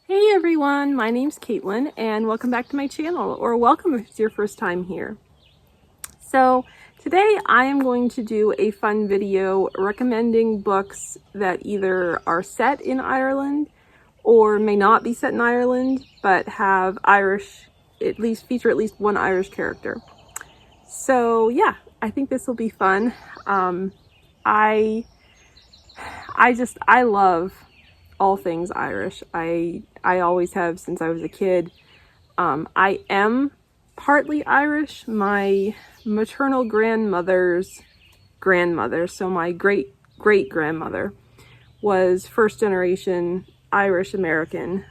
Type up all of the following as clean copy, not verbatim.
Hey everyone, my name's Caitlyn and welcome back to my channel, or welcome if it's your first time here. So today I am going to do a fun video recommending books that either are set in Ireland or may not be set in Ireland but have feature at least one Irish character. So yeah, I think this will be fun. I love all things Irish. I always have since I was a kid. I am partly Irish. My maternal grandmother's grandmother, so my great-great-grandmother, was first generation Irish American.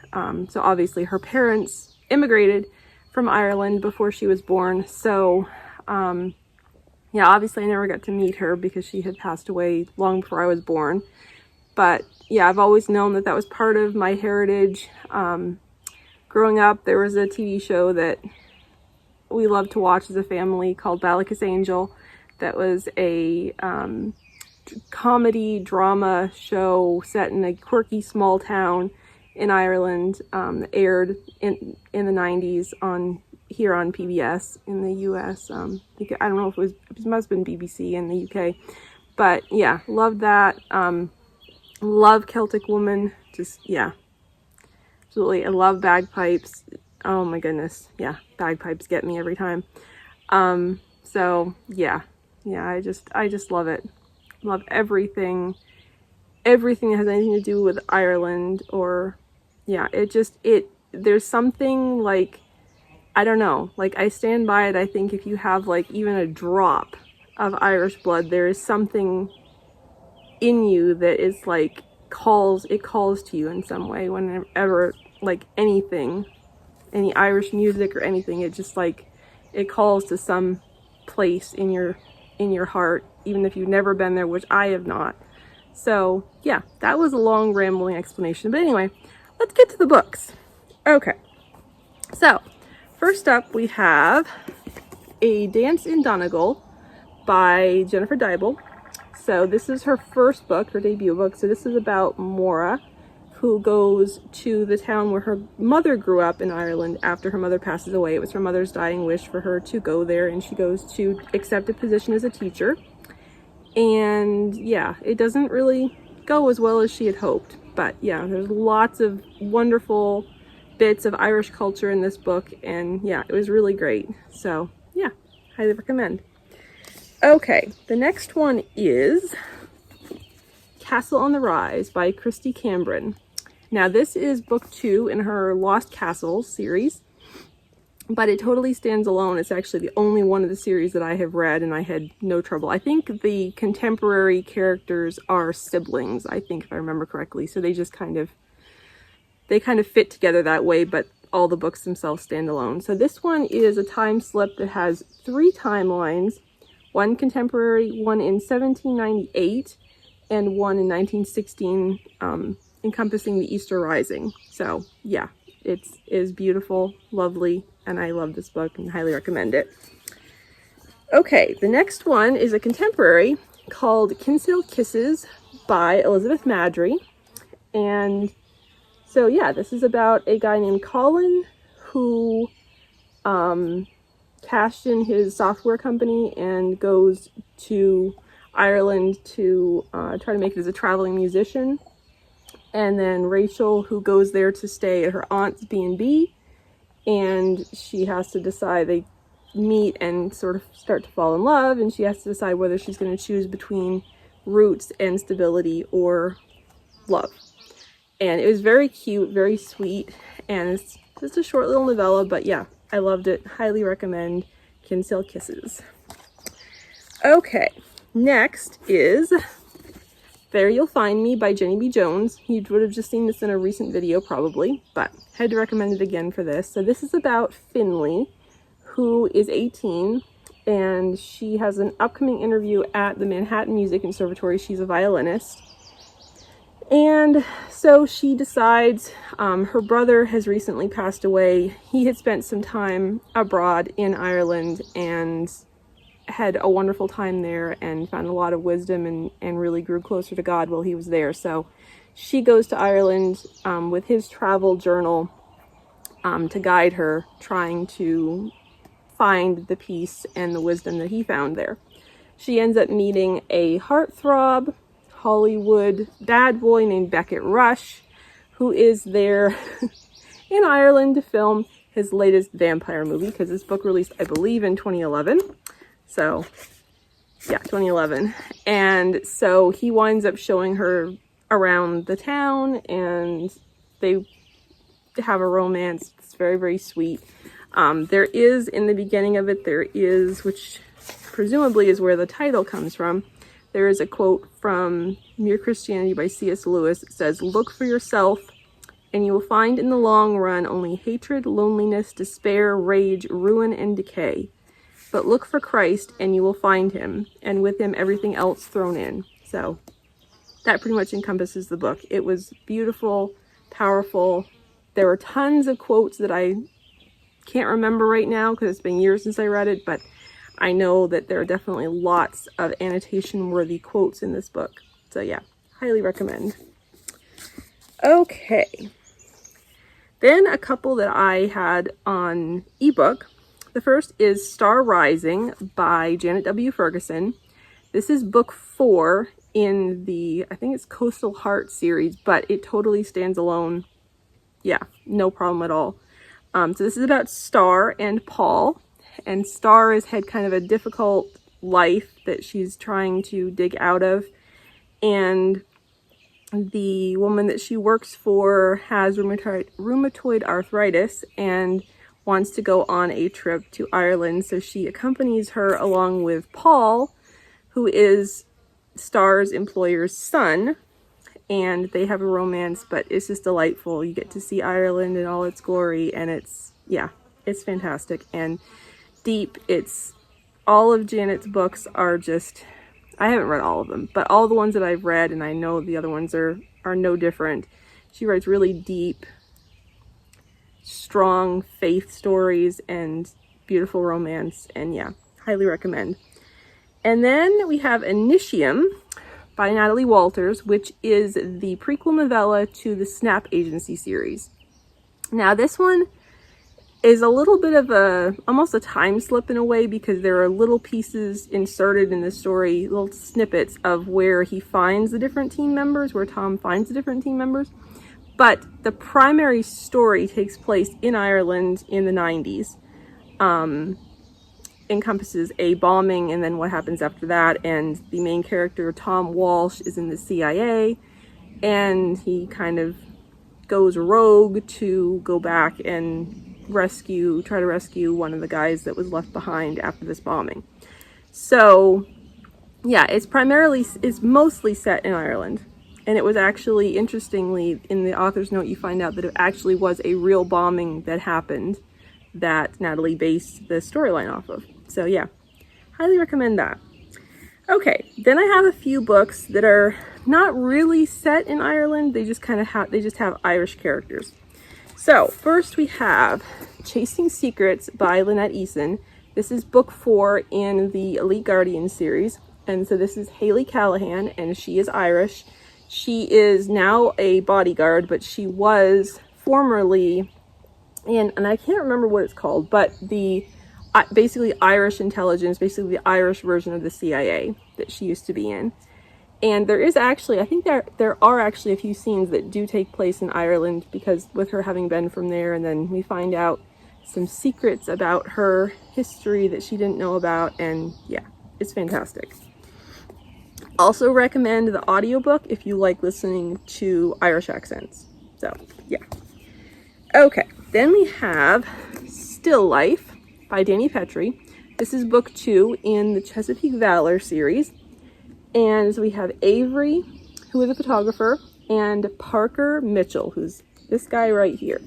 So obviously her parents immigrated from Ireland before she was born. So yeah, obviously I never got to meet her because she had passed away long before I was born. But yeah, I've always known that that was part of my heritage. Growing up, there was a TV show that we loved to watch as a family called Ballycus Angel. That was a comedy drama show set in a quirky small town in Ireland. That aired in the 90s here on PBS in the US. I don't know if it must have been BBC in the UK. But yeah, loved that. Love Celtic Woman, yeah, absolutely. I love bagpipes. Oh my goodness, yeah, bagpipes get me every time. So yeah, I just love it. Love everything that has anything to do with Ireland, or yeah, there's something like, I don't know, like I stand by it. I think if you have like even a drop of Irish blood, there is something in you that is like calls to you in some way whenever, like any Irish music or anything, it just like it calls to some place in your heart, even if you've never been there, which I have not. So yeah, that was a long rambling explanation, but anyway, let's get to the books. Okay, so first up we have A Dance in Donegal by Jennifer Deibel. So this is her first book, her debut book. So this is about Maura, who goes to the town where her mother grew up in Ireland after her mother passes away. It was her mother's dying wish for her to go there, and she goes to accept a position as a teacher. And yeah, it doesn't really go as well as she had hoped. But yeah, there's lots of wonderful bits of Irish culture in this book, and yeah, it was really great. So yeah, highly recommend. Okay, the next one is Castle on the Rise by Kristy Cambron. Now this is book 2 in her Lost Castles series, but it totally stands alone. It's actually the only one of the series that I have read, and I had no trouble. I think the contemporary characters are siblings, I think, if I remember correctly. So they just kind of fit together that way, but all the books themselves stand alone. So this one is a time slip that has 3 timelines. One contemporary, one in 1798, and one in 1916, encompassing the Easter Rising. So yeah, it is beautiful, lovely, and I love this book and highly recommend it. Okay, the next one is a contemporary called Kinsale Kisses by Elizabeth Maddrey. And so yeah, this is about a guy named Colleen who cashed in his software company and goes to Ireland to try to make it as a traveling musician. And then Rachel, who goes there to stay at her aunt's B&B, and she has to decide, they meet and sort of start to fall in love, and she has to decide whether she's going to choose between roots and stability or love. And it was very cute, very sweet, and it's just a short little novella, but yeah, I loved it. Highly recommend Kinsale Kisses. Okay, next is There You'll Find Me by Jenny B. Jones. You would have just seen this in a recent video probably, but had to recommend it again for this. So this is about Finley, who is 18, and she has an upcoming interview at the Manhattan Music Conservatory. She's a violinist. And so she decides, her brother has recently passed away. He had spent some time abroad in Ireland and had a wonderful time there and found a lot of wisdom and really grew closer to God while he was there. So she goes to Ireland with his travel journal to guide her, trying to find the peace and the wisdom that he found there. She ends up meeting a heartthrob Hollywood bad boy named Beckett Rush, who is there in Ireland to film his latest vampire movie, because this book released, I believe, in 2011. So, yeah, 2011. And so he winds up showing her around the town, and they have a romance. It's very, very sweet. There is, in the beginning of it, there is, which presumably is where the title comes from, there is a quote from Mere Christianity by C.S. Lewis. It says, "Look for yourself, and you will find in the long run only hatred, loneliness, despair, rage, ruin, and decay. But look for Christ, and you will find him, and with him everything else thrown in." So that pretty much encompasses the book. It was beautiful, powerful. There were tons of quotes that I can't remember right now because it's been years since I read it, but I know that there are definitely lots of annotation-worthy quotes in this book. So yeah, highly recommend. Okay. Then a couple that I had on ebook. The first is Star Rising by Janet W. Ferguson. This is book 4 in the, I think it's Coastal Heart series, but it totally stands alone. Yeah, no problem at all. So this is about Star and Paul. And Star has had kind of a difficult life that she's trying to dig out of. And the woman that she works for has rheumatoid arthritis and wants to go on a trip to Ireland. So she accompanies her along with Paul, who is Star's employer's son. And they have a romance, but it's just delightful. You get to see Ireland in all its glory, and it's, yeah, it's fantastic and deep. It's, all of Janet's books are just, I haven't read all of them, but all the ones that I've read, and I know the other ones are no different. She writes really deep, strong faith stories and beautiful romance, and yeah, highly recommend. And then we have Initium by Natalie Walters, which is the prequel novella to the Snap Agency series. Now this one is a little bit of almost a time slip in a way, because there are little pieces inserted in the story, little snippets of where he finds the different team members, where Tom finds the different team members. But the primary story takes place in Ireland in the 90s. Encompasses a bombing and then what happens after that, and the main character, Tom Walsh, is in the CIA, and he kind of goes rogue to go back and try to rescue one of the guys that was left behind after this bombing. So yeah, it's mostly set in Ireland, and it was actually, interestingly, in the author's note you find out that it actually was a real bombing that happened that Natalie based the storyline off of. So yeah, highly recommend that. Okay, then I have a few books that are not really set in Ireland. They just kind of have Irish characters. So first we have Chasing Secrets by Lynette Eason. This is book 4 in the Elite Guardian series. And so this is Hayley Callahan, and she is Irish. She is now a bodyguard, but she was formerly in, and I can't remember what it's called, but the basically Irish intelligence, basically the Irish version of the CIA that she used to be in. And there is actually, I think there are actually a few scenes that do take place in Ireland, because with her having been from there, and then we find out some secrets about her history that she didn't know about, and yeah, it's fantastic. Also recommend the audiobook if you like listening to Irish accents. So yeah. Okay, then we have Still Life by Dani Pettrey. This is book 2 in the Chesapeake Valor series. And so we have Avery, who is a photographer, and Parker Mitchell, who's this guy right here,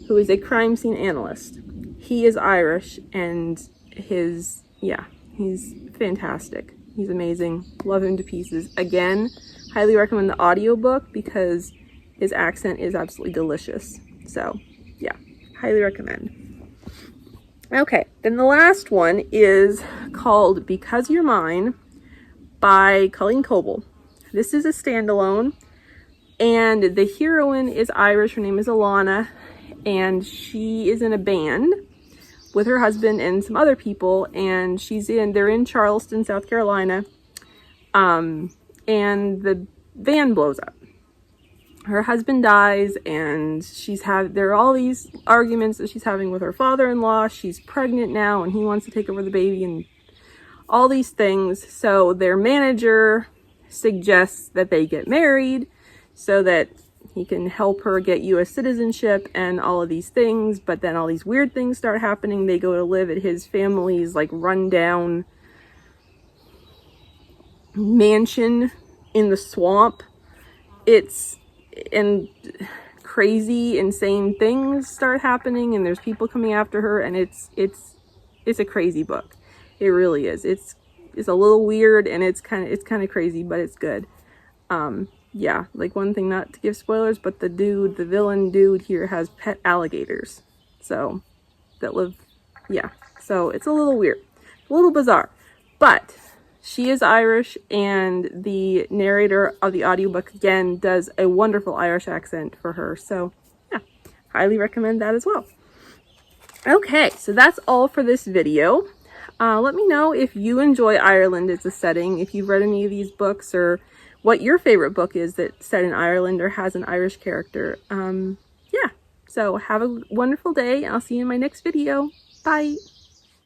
who is a crime scene analyst. He is Irish, and he's fantastic. He's amazing. Love him to pieces. Again, highly recommend the audiobook because his accent is absolutely delicious. So yeah, highly recommend. Okay, then the last one is called Because You're Mine by Colleen Coble. This is a standalone. And the heroine is Irish. Her name is Alana, and she is in a band with her husband and some other people, and they're in Charleston, South Carolina. And the van blows up. Her husband dies, and there are all these arguments that she's having with her father-in-law. She's pregnant now, and he wants to take over the baby, and all these things. So their manager suggests that they get married so that he can help her get U.S. citizenship and all of these things. But then all these weird things start happening. They go to live at his family's like rundown mansion in the swamp. And crazy, insane things start happening, and there's people coming after her, and it's a crazy book. It really is. It's a little weird, and it's kind of crazy, but it's good. Yeah, like, one thing, not to give spoilers, but the villain dude here has pet alligators. So, so it's a little weird, a little bizarre, but she is Irish, and the narrator of the audiobook, again, does a wonderful Irish accent for her. So, yeah, highly recommend that as well. Okay, so that's all for this video. Let me know if you enjoy Ireland as a setting, if you've read any of these books, or what your favorite book is that's set in Ireland or has an Irish character. Yeah, so have a wonderful day, and I'll see you in my next video. Bye!